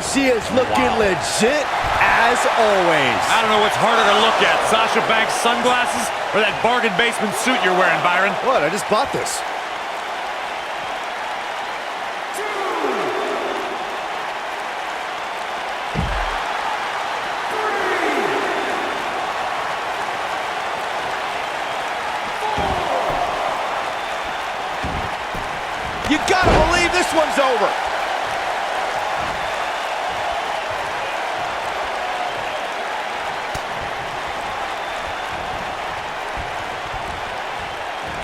there she is, looking legit as always. I don't know what's harder to look at, Sasha Banks' sunglasses or that bargain basement suit you're wearing, Byron. What? I just bought this. You gotta believe this one's over.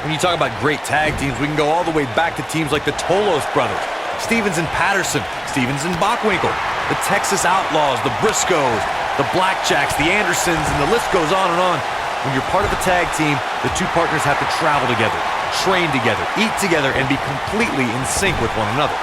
When you talk about great tag teams, we can go all the way back to teams like the Tolos brothers, Stevens and Patterson, Stevens and Bockwinkel, the Texas Outlaws, the Briscoes, the Blackjacks, the Andersons, and the list goes on and on. When you're part of a tag team, the two partners have to travel together, train together, eat together, and be completely in sync with one another.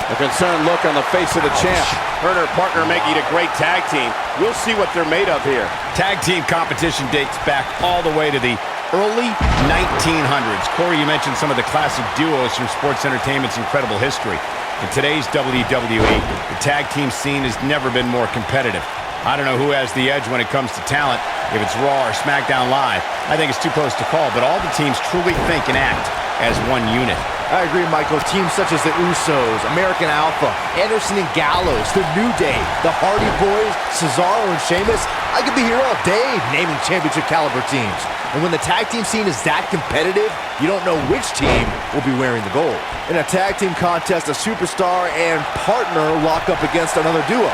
A concerned look on the face of the champ. Her and her partner making a great tag team. We'll see what they're made of here. Tag team competition dates back all the way to the early 1900s. Corey, you mentioned some of the classic duos from sports entertainment's incredible history. In today's WWE, the tag team scene has never been more competitive. I don't know who has the edge when it comes to talent, if it's Raw or SmackDown Live. I think it's too close to call, but all the teams truly think and act as one unit. I agree, Michael. Teams such as the Usos, American Alpha, Anderson and Gallows, The New Day, the Hardy Boys, Cesaro and Sheamus. I could be here all day naming championship caliber teams. And when the tag team scene is that competitive, you don't know which team will be wearing the gold. In a tag team contest, a superstar and partner lock up against another duo.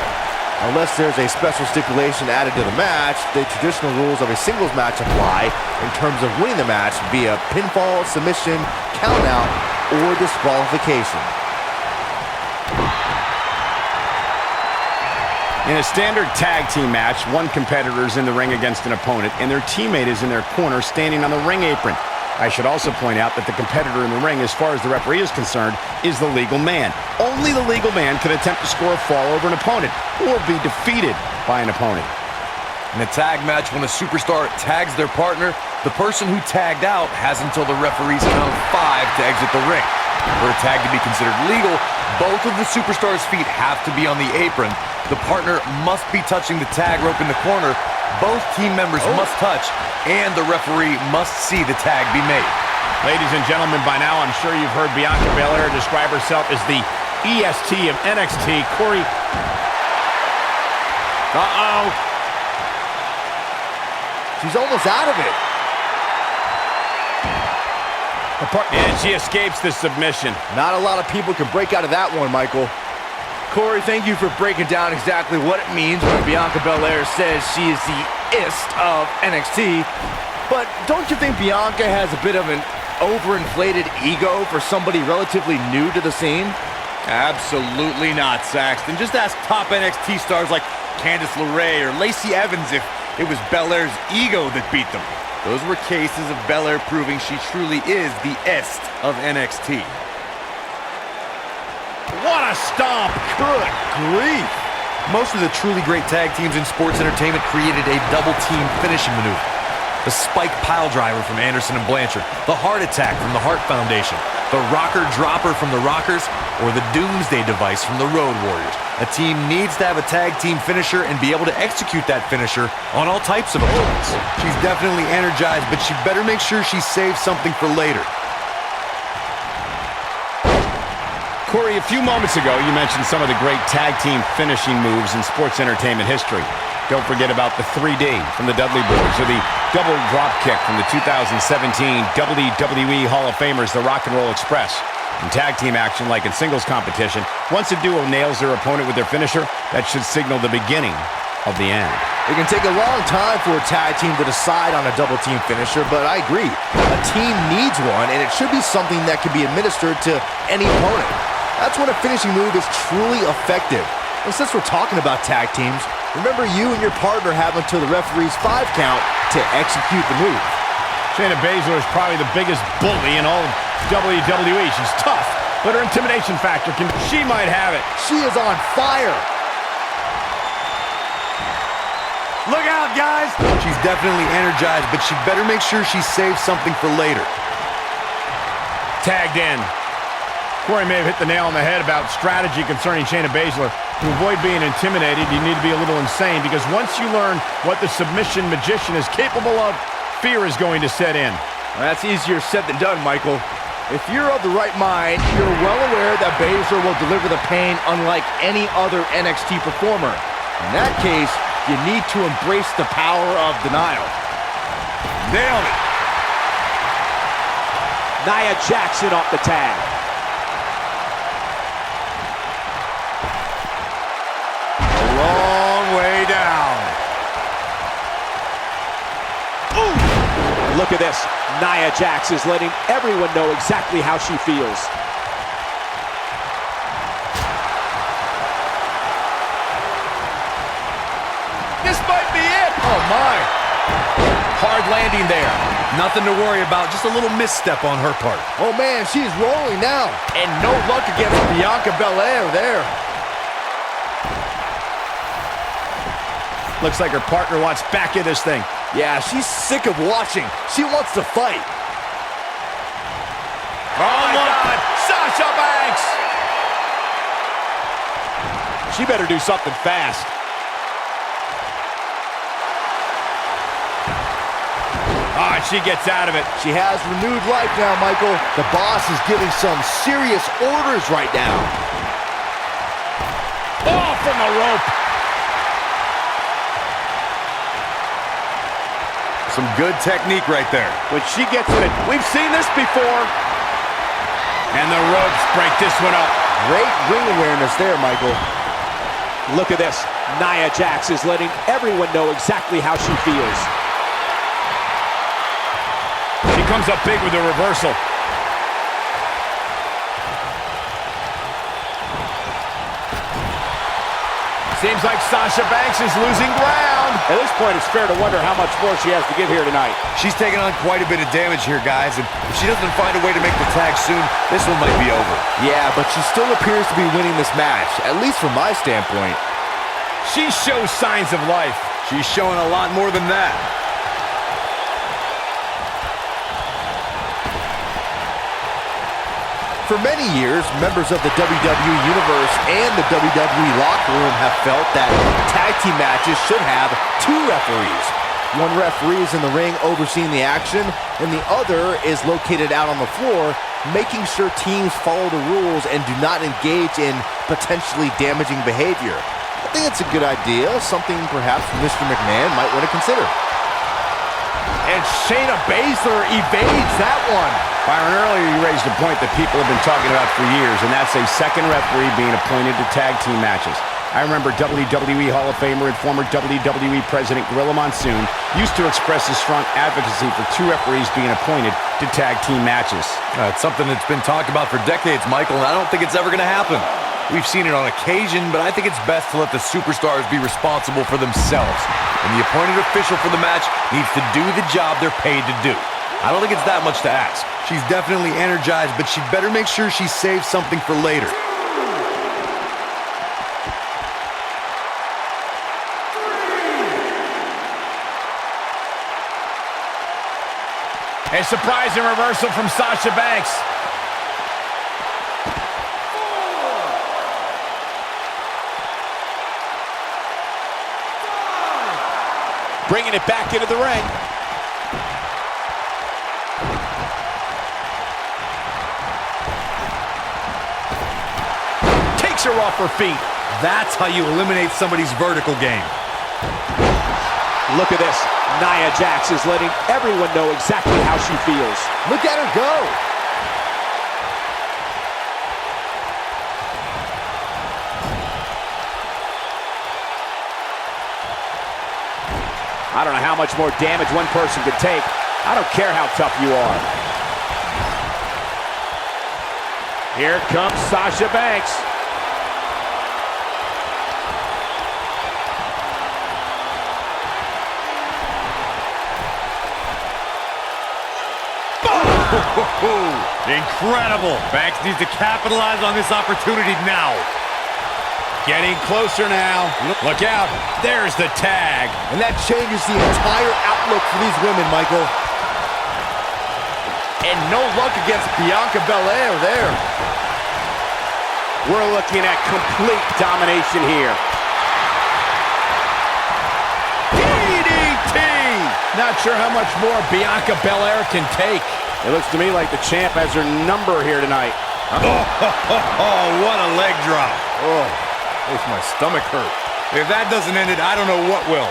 Unless there's a special stipulation added to the match, the traditional rules of a singles match apply in terms of winning the match via pinfall, submission, countout, or disqualification. In a standard tag team match, one competitor is in the ring against an opponent, and their teammate is in their corner standing on the ring apron. I should also point out that the competitor in the ring, as far as the referee is concerned, is the legal man. Only the legal man can attempt to score a fall over an opponent or be defeated by an opponent. In a tag match, when a superstar tags their partner, the person who tagged out has until the referee's count of 5 to exit the ring. For a tag to be considered legal, both of the superstar's feet have to be on the apron. The partner must be touching the tag rope in the corner. Both team members must touch, and the referee must see the tag be made. Ladies and gentlemen, by now I'm sure you've heard Bianca Belair describe herself as the EST of NXT. Corey. Uh-oh. She's almost out of it. And she escapes the submission. Not a lot of people can break out of that one, Michael. Corey, thank you for breaking down exactly what it means when Bianca Belair says she is the ist of NXT. But don't you think Bianca has a bit of an overinflated ego for somebody relatively new to the scene? Absolutely not, Saxton. Just ask top NXT stars like Candice LeRae or Lacey Evans if it was Belair's ego that beat them. Those were cases of Belair proving she truly is the ist of NXT. What a stomp! Good grief! Most of the truly great tag teams in sports entertainment created a double team finishing maneuver. The spike pile driver from Anderson and Blanchard, the heart attack from the Hart Foundation, the rocker dropper from the Rockers, or the Doomsday device from the Road Warriors. A team needs to have a tag team finisher and be able to execute that finisher on all types of opponents. She's definitely energized, but she better make sure she saves something for later. Corey, a few moments ago, you mentioned some of the great tag team finishing moves in sports entertainment history. Don't forget about the 3D from the Dudley Boys or the double drop kick from the 2017 WWE Hall of Famers, the Rock and Roll Express. In tag team action, like in singles competition, once a duo nails their opponent with their finisher, that should signal the beginning of the end. It can take a long time for a tag team to decide on a double team finisher, but I agree. A team needs one, and it should be something that can be administered to any opponent. That's when a finishing move is truly effective. And since we're talking about tag teams, remember you and your partner have until the referee's 5 count to execute the move. Shayna Baszler is probably the biggest bully in all of WWE. She's tough, but her intimidation factor she might have it. She is on fire. Look out, guys! She's definitely energized, but she better make sure she saves something for later. Tagged in. Corey may have hit the nail on the head about strategy concerning Shayna Baszler. To avoid being intimidated, you need to be a little insane, because once you learn what the submission magician is capable of, fear is going to set in. That's easier said than done, Michael. If you're of the right mind, you're well aware that Baszler will deliver the pain unlike any other NXT performer. In that case, you need to embrace the power of denial. Nailed it. Nia Jackson off the tag. A long way down. Look at this. Nia Jax is letting everyone know exactly how she feels. This might be it. Oh, my. Hard landing there. Nothing to worry about, just a little misstep on her part. Oh, man, she's rolling now. And no luck against Bianca Belair there. Looks like her partner wants back in this thing. Yeah, she's sick of watching. She wants to fight. Oh, my God! Sasha Banks! She better do something fast. Ah, she gets out of it. She has renewed life now, Michael. The boss is giving some serious orders right now. Oh, from the rope. Some good technique right there. When she gets in it, we've seen this before. And the ropes break this one up. Great ring awareness there, Michael. Look at this. Nia Jax is letting everyone know exactly how she feels. She comes up big with a reversal. Seems like Sasha Banks is losing ground. At this point, it's fair to wonder how much more she has to give here tonight. She's taking on quite a bit of damage here, guys, and if she doesn't find a way to make the tag soon, this one might be over. Yeah, but she still appears to be winning this match, at least from my standpoint. She shows signs of life. She's showing a lot more than that. For many years, members of the WWE Universe and the WWE locker room have felt that tag team matches should have two referees. One referee is in the ring overseeing the action, and the other is located out on the floor, making sure teams follow the rules and do not engage in potentially damaging behavior. I think it's a good idea, something perhaps Mr. McMahon might want to consider. And Shayna Baszler evades that one. Byron, earlier you raised a point that people have been talking about for years, and that's a second referee being appointed to tag team matches. I remember WWE Hall of Famer and former WWE President Gorilla Monsoon used to express his strong advocacy for two referees being appointed to tag team matches. It's something that's been talked about for decades, Michael, and I don't think it's ever going to happen. We've seen it on occasion, but I think it's best to let the superstars be responsible for themselves. And the appointed official for the match needs to do the job they're paid to do. I don't think it's that much to ask. She's definitely energized, but she'd better make sure she saves something for later. A surprising reversal from Sasha Banks. Bringing it back into the ring. Takes her off her feet. That's how you eliminate somebody's vertical game. Look at this. Nia Jax is letting everyone know exactly how she feels. Look at her go. I don't know how much more damage one person could take. I don't care how tough you are. Here comes Sasha Banks. Incredible. Banks needs to capitalize on this opportunity now. Getting closer now. Look out. There's the tag. And that changes the entire outlook for these women, Michael. And no luck against Bianca Belair there. We're looking at complete domination here. DDT! Not sure how much more Bianca Belair can take. It looks to me like the champ has her number here tonight. Oh, what a leg drop. Oh, makes my stomach hurt. If that doesn't end it, I don't know what will.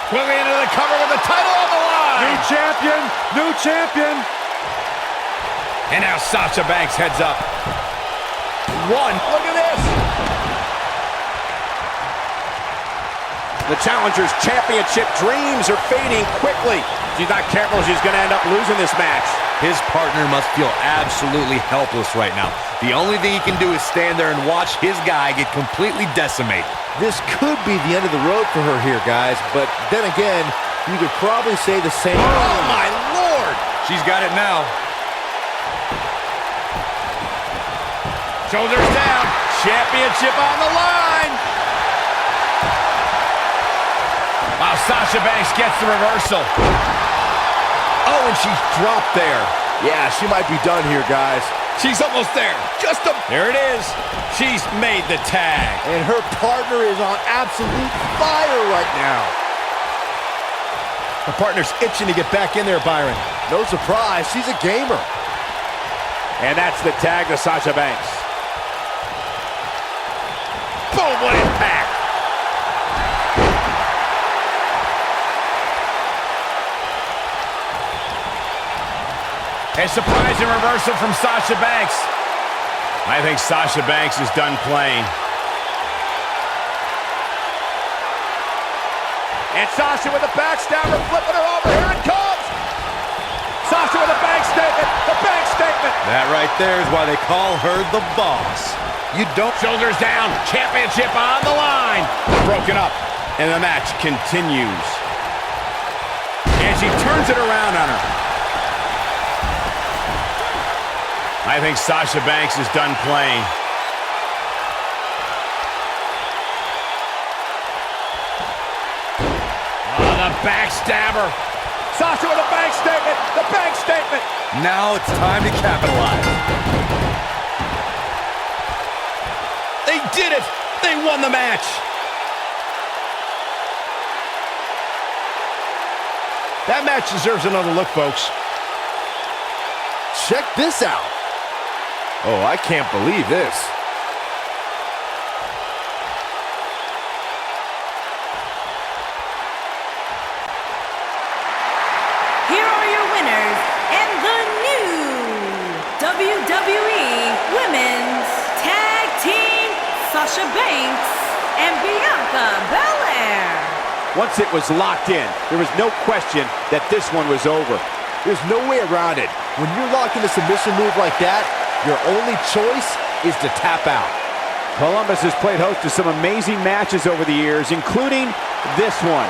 Quickly into the cover with the title on the line. New champion, new champion. And now Sasha Banks heads up. One. Look at this. The challenger's championship dreams are fading quickly. She's not careful, she's going to end up losing this match. His partner must feel absolutely helpless right now. The only thing he can do is stand there and watch his guy get completely decimated. This could be the end of the road for her here, guys, but then again, you could probably say the same. Oh, my Lord! She's got it now. Shoulders down. Championship on the line. Wow, Sasha Banks gets the reversal. Oh, and she's dropped there. Yeah, she might be done here, guys. She's almost there. There it is. She's made the tag. And her partner is on absolute fire right now. Her partner's itching to get back in there, Byron. No surprise, she's a gamer. And that's the tag to Sasha Banks. Boom, what impact. A surprising reversal from Sasha Banks. I think Sasha Banks is done playing. And Sasha with a backstabber, flipping her over. Here it comes. Sasha with a bank statement. The bank statement. That right there is why they call her the boss. You don't. Shoulders down. Championship on the line. Broken up. And the match continues. And she turns it around on her. I think Sasha Banks is done playing. Oh, the backstabber. Sasha with a bank statement. The bank statement. Now it's time to capitalize. They did it. They won the match. That match deserves another look, folks. Check this out. Oh, I can't believe this. Here are your winners and the new WWE Women's Tag Team, Sasha Banks and Bianca Belair. Once it was locked in, there was no question that this one was over. There's no way around it. When you're locked in a submission move like that, your only choice is to tap out. Columbus has played host to some amazing matches over the years, including this one.